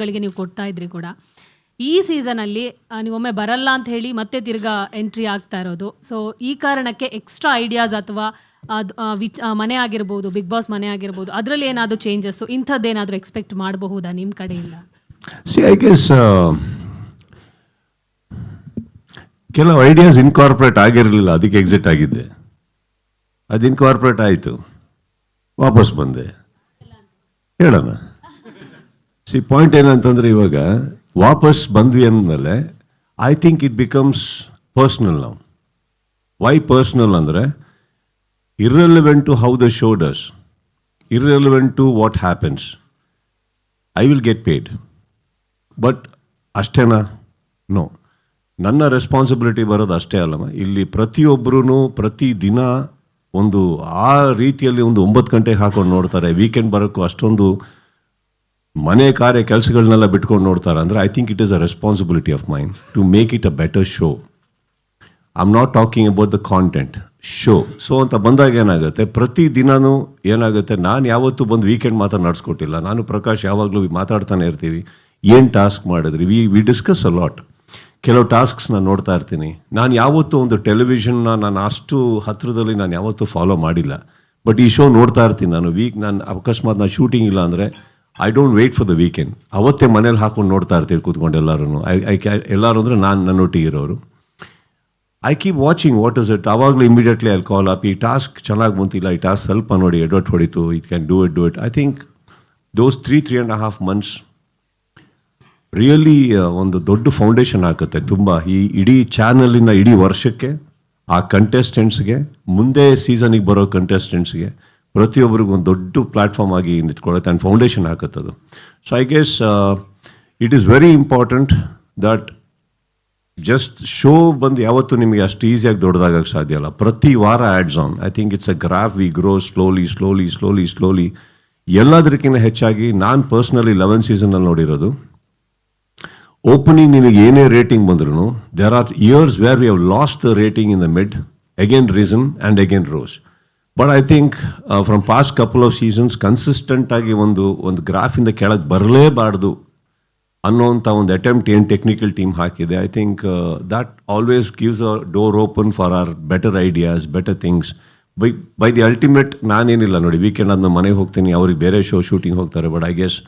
ಗಳಿಗೆ ನೀವು ಕೊಡ್ತಾ ಇದ್ರಿ ಕೂಡ. ಈ ಸೀಸನಲ್ಲಿ ನೀವೊಮ್ಮೆ ಬರಲ್ಲ ಅಂತ ಹೇಳಿ ಮತ್ತೆ ತಿರ್ಗಾ ಎಂಟ್ರಿ ಆಗ್ತಾ ಇರೋದು. ಸೊ ಈ ಕಾರಣಕ್ಕೆ ಎಕ್ಸ್ಟ್ರಾ ಐಡಿಯಾಸ್ ಅಥವಾ ಮನೆ ಆಗಿರ್ಬೋದು, ಬಿಗ್ ಬಾಸ್ ಮನೆ ಆಗಿರ್ಬೋದು, ಅದರಲ್ಲಿ ಏನಾದರೂ ಚೇಂಜಸ್ಸು ಇಂಥದ್ದೇನಾದರೂ ಎಕ್ಸ್ಪೆಕ್ಟ್ ಮಾಡಬಹುದಾ ನಿಮ್ಮ ಕಡೆಯಿಂದ? ಐ ಗೆಸ್ ಕೆಲವು ಐಡಿಯಾಸ್ ಇನ್ಕಾರ್ಪೊರೇಟ್ ಆಗಿರಲಿಲ್ಲ, ಅದಕ್ಕೆ ಎಕ್ಸಿಟ್ ಆಗಿದ್ದೆ. ಅದು ಇನ್ಕಾರ್ಪೊರೇಟ್ ಆಯಿತು, ವಾಪಸ್ ಬಂದೆ. ಹೇಳೋಣ. ಪಾಯಿಂಟ್ ಏನಂತಂದರೆ, ಇವಾಗ ವಾಪಸ್ ಬಂದ್ವಿ ಅಂದಮೇಲೆ I think it becomes personal ನಾವು. ವೈ ಪರ್ಸ್ನಲ್ ಅಂದರೆ, irrelevant to how the show does, irrelevant to what happens, I will get paid. But ಅಷ್ಟೇನಾ? ನೋ. ನನ್ನ ರೆಸ್ಪಾನ್ಸಿಬಿಲಿಟಿ ಬರೋದು ಅಷ್ಟೇ ಅಲ್ಲಮ್ಮ. ಇಲ್ಲಿ ಪ್ರತಿಯೊಬ್ಬರೂ ಪ್ರತಿದಿನ ಒಂದು ಆ ರೀತಿಯಲ್ಲಿ ಒಂದು 9 ಗಂಟೆಗೆ ಹಾಕೊಂಡು ನೋಡ್ತಾರೆ. ವೀಕೆಂಡ್ ಬರೋಕ್ಕೂ ಅಷ್ಟೊಂದು ಮನೆ ಕಾರ್ಯ ಕೆಲಸಗಳನ್ನೆಲ್ಲ ಬಿಟ್ಕೊಂಡು ನೋಡ್ತಾರೆ. ಅಂದರೆ I think it is a responsibility of mind to make it a better show. I am not talking about the content, show. So ಅಂತ ಬಂದಾಗ ಏನಾಗುತ್ತೆ, ಪ್ರತಿದಿನವೂ ಏನಾಗುತ್ತೆ, ನಾನು ಯಾವತ್ತೂ ಬಂದು ವೀಕೆಂಡ್ ಮಾತ್ರ ನಡೆಸ್ಕೊಟ್ಟಿಲ್ಲ. ನಾನು ಪ್ರಕಾಶ್ ಯಾವಾಗಲೂ ಮಾತಾಡ್ತಾನೆ ಇರ್ತೀವಿ, ಏನು ಟಾಸ್ಕ್ ಮಾಡಿದ್ರಿ, ವಿ ಡಿಸ್ಕಸ್ ಅ ಲಾಟ್. ಕೆಲವು ಟಾಸ್ಕ್ಸ್ ನಾನು ನೋಡ್ತಾ ಇರ್ತೀನಿ. ನಾನು ಯಾವತ್ತೂ ಒಂದು ಟೆಲಿವಿಷನ್ನ ನಾನು ಅಷ್ಟು ಹತ್ತಿರದಲ್ಲಿ ನಾನು ಯಾವತ್ತೂ ಫಾಲೋ ಮಾಡಿಲ್ಲ. ಬಟ್ ಈ ಶೋ ನೋಡ್ತಾ ಇರ್ತೀನಿ ನಾನು. ನಾನು ಅಕಸ್ಮಾತ್ ನಾನು ಶೂಟಿಂಗ್ ಇಲ್ಲ ಅಂದರೆ I don't wait for the weekend. ಅವತ್ತೇ ಮನೇಲಿ ಹಾಕೊಂಡು ನೋಡ್ತಾ ಇರ್ತೀವಿ ಕೂತ್ಕೊಂಡು ಎಲ್ಲರೂ. ಎಲ್ಲರೂ ಅಂದರೆ ನಾನು ನನ್ನೊಟ್ಟಿಗೆ ಇರೋರು. I keep watching what is it. ಆವಾಗಲೂ ಇಮಿಡಿಯೇಟ್ಲಿ ಐ ಕಾಲ್ ಅಪ್, ಈ ಟಾಸ್ಕ್ ಚೆನ್ನಾಗಿ ಬಂತಿಲ್ಲ, ಈ ಟಾಸ್ಕ್ ಸ್ವಲ್ಪ ನೋಡಿ ಎಡವಟ್ ಹೊಡಿತು, it can do it. I think those 3.5 months really ಒಂದು ದೊಡ್ಡ ಫೌಂಡೇಶನ್ ಆಗುತ್ತೆ ತುಂಬ. ಈ ಇಡೀ ಚಾನಲಿನ ಇಡೀ ವರ್ಷಕ್ಕೆ, ಆ ಕಂಟೆಸ್ಟೆಂಟ್ಸ್ಗೆ, ಮುಂದೆ ಸೀಸನಿಗೆ ಬರೋ ಕಂಟೆಸ್ಟೆಂಟ್ಸ್ಗೆ, ಪ್ರತಿಯೊಬ್ಬರಿಗೂ ಒಂದು ದೊಡ್ಡ ಪ್ಲ್ಯಾಟ್ಫಾರ್ಮ್ ಆಗಿ ನಿಂತ್ಕೊಳ್ಳುತ್ತೆ ಆ್ಯಂಡ್ ಫೌಂಡೇಶನ್ ಹಾಕತ್ತದು. So I guess it is very important that just show ಬಂದು ಯಾವತ್ತೂ ನಿಮಗೆ ಅಷ್ಟು ಈಸಿಯಾಗಿ ದೊಡ್ಡದಾಗಕ್ಕೆ ಸಾಧ್ಯ ಅಲ್ಲ. ಪ್ರತಿ ವಾರ ads on. I think it's a graph, we grow slowly. ಎಲ್ಲದಕ್ಕಿಂತ ಹೆಚ್ಚಾಗಿ ನಾನು ಪರ್ಸ್ನಲಿ 11 ಸೀಸನಲ್ಲಿ ನೋಡಿರೋದು, ಓಪನಿಂಗ್ ನಿಮಗೆ ಏನೇ ರೇಟಿಂಗ್ ಬಂದ್ರೂ there are years where we have lost the rating in the mid, again reason and again rose. But I think from past couple of seasons ಕನ್ಸಿಸ್ಟೆಂಟಾಗಿ ಒಂದು ಗ್ರಾಫಿಂದ ಕೆಳಗೆ ಬರಲೇಬಾರ್ದು ಅನ್ನೋಂಥ ಒಂದು ಅಟೆಂಪ್ಟ್ ಏನು ಟೆಕ್ನಿಕಲ್ ಟೀಮ್ ಹಾಕಿದೆ. I think that always gives a door open for our better ideas, better things. By the ultimate ನಾನೇನಿಲ್ಲ ನೋಡಿ, ವೀಕೆಂಡ್ ಆದ್ಮೇಲೆ ಮನೆಗೆ ಹೋಗ್ತೀನಿ, ಅವ್ರಿಗೆ ಬೇರೆ ಶೋ ಶೂಟಿಂಗ್ ಹೋಗ್ತಾರೆ. ಬಟ್ ಐ ಗೆಸ್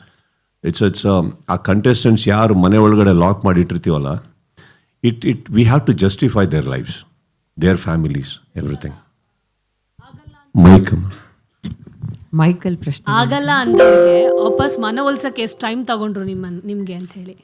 ಇಟ್ಸ್ ಆ ಕಂಟೆಸ್ಟೆಂಟ್ಸ್ ಯಾರು ಮನೆ ಒಳಗಡೆ ಲಾಕ್ ಮಾಡಿ ಇಟ್ಟಿರ್ತೀವಲ್ಲ, we have to justify their lifes, their families, everything. ಮೈಕಲ್ ಪ್ರಶ್ನೆ ಆಗಲ್ಲ ಅಂದ್ರೆ ವಾಪಸ್ ಮನವೊಲ್ಸಕ್ಕೆ ಎಷ್ಟು ಟೈಮ್ ತಗೊಂಡ್ರು ನಿಮ್ಗೆ ಅಂತ ಹೇಳಿ?